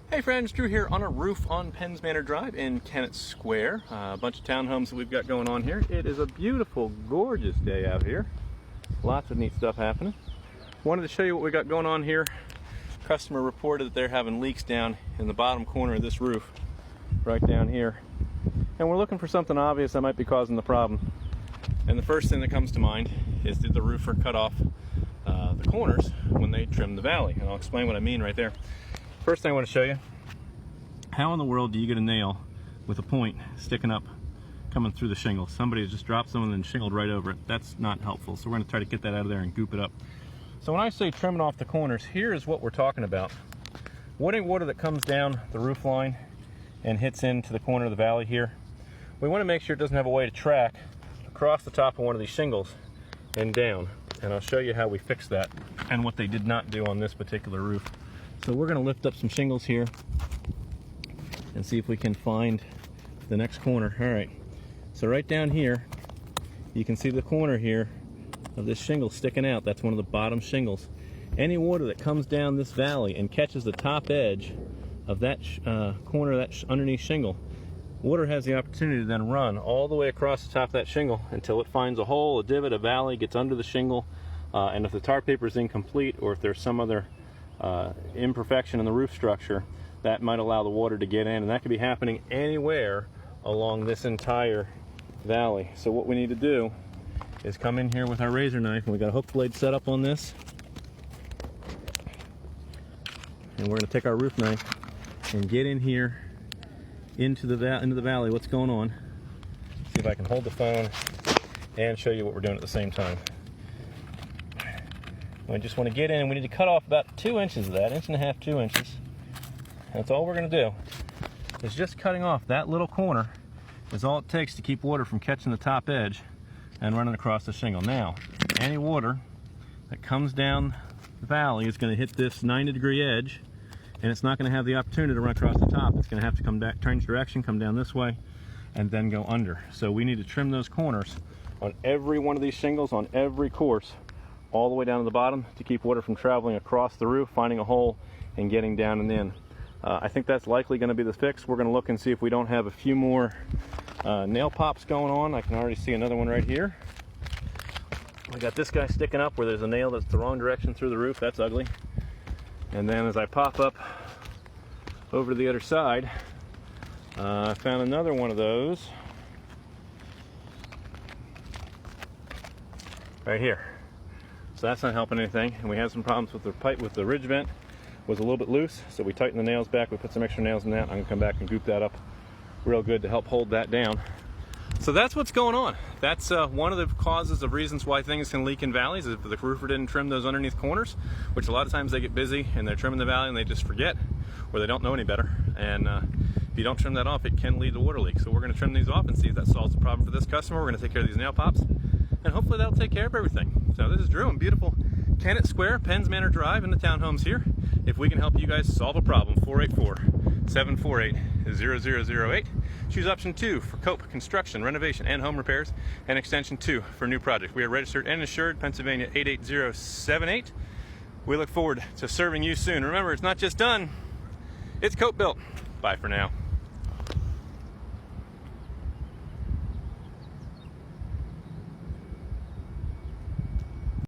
Hey friends, Drew here on a roof on Penns Manor Drive in Kennett Square. A bunch of townhomes that we've got going on here. It is a beautiful, gorgeous day out here. Lots of neat stuff happening. Wanted to show you what we got going on here. Customer reported that they're having leaks down in the bottom corner of this roof, right down here. And we're looking for something obvious that might be causing the problem. And the first thing that comes to mind is, did the roofer cut off the corners when they trimmed the valley? And I'll explain what I mean right there. First thing I want to show you, how in the world do you get a nail with a point sticking up coming through the shingle? Somebody has just dropped something and shingled right over it. That's not helpful. So we're going to try to get that out of there and goop it up. So when I say trimming off the corners, here is what we're talking about. Any water that comes down the roof line and hits into the corner of the valley here, we want to make sure it doesn't have a way to track across the top of one of these shingles and down. And I'll show you how we fix that and what they did not do on this particular roof. So we're going to lift up some shingles here and see if we can find the next corner. All right, so right down here, you can see the corner here of this shingle sticking out. That's one of the bottom shingles. Any water that comes down this valley and catches the top edge of that corner of that underneath shingle, water has the opportunity to then run all the way across the top of that shingle until it finds a hole, a divot, a valley, gets under the shingle, and if the tar paper is incomplete or if there's some other imperfection in the roof structure, that might allow the water to get in, and that could be happening anywhere along this entire valley. So what we need to do is come in here with our razor knife, and we got a hook blade set up on this, and we're going to take our roof knife and get in here into the valley. What's going on? See if I can hold the phone and show you what we're doing at the same time. We just want to get in, and we need to cut off about 2 inches of that, 1.5 inches, 2 inches. That's all we're going to do. Is just cutting off that little corner is all it takes to keep water from catching the top edge and running across the shingle. Now, any water that comes down the valley is going to hit this 90-degree edge, and it's not going to have the opportunity to run across the top. It's going to have to come back, change direction, come down this way, and then go under. So we need to trim those corners on every one of these shingles, on every course, all the way down to the bottom to keep water from traveling across the roof, finding a hole, and getting down and in. I think that's likely going to be the fix. We're going to look and see if we don't have a few more nail pops going on. I can already see another one right here. We got this guy sticking up where there's a nail that's the wrong direction through the roof. That's ugly. And then as I pop up over to the other side, I found another one of those right here. So that's not helping anything, and we had some problems with the pipe, with the ridge vent was a little bit loose, so we tightened the nails back. We put some extra nails in that. I'm going to come back and goop that up real good to help hold that down. So that's what's going on. That's one of the causes of reasons why things can leak in valleys, is if the roofer didn't trim those underneath corners, which a lot of times they get busy and they're trimming the valley and they just forget, or they don't know any better. And if you don't trim that off, it can lead to water leaks. So we're going to trim these off and see if that solves the problem for this customer. We're going to take care of these nail pops, and hopefully that'll take care of everything. So this is Drew in beautiful Kennett Square, Penns Manor Drive in the townhomes here. If we can help you guys solve a problem, 484-748-0008. Choose option 2 for 𝗗𝘁, construction, renovation, and home repairs, and extension 2 for new projects. We are registered and insured, Pennsylvania 88078. We look forward to serving you soon. Remember, it's not just done, it's 𝗗𝘁 built. Bye for now.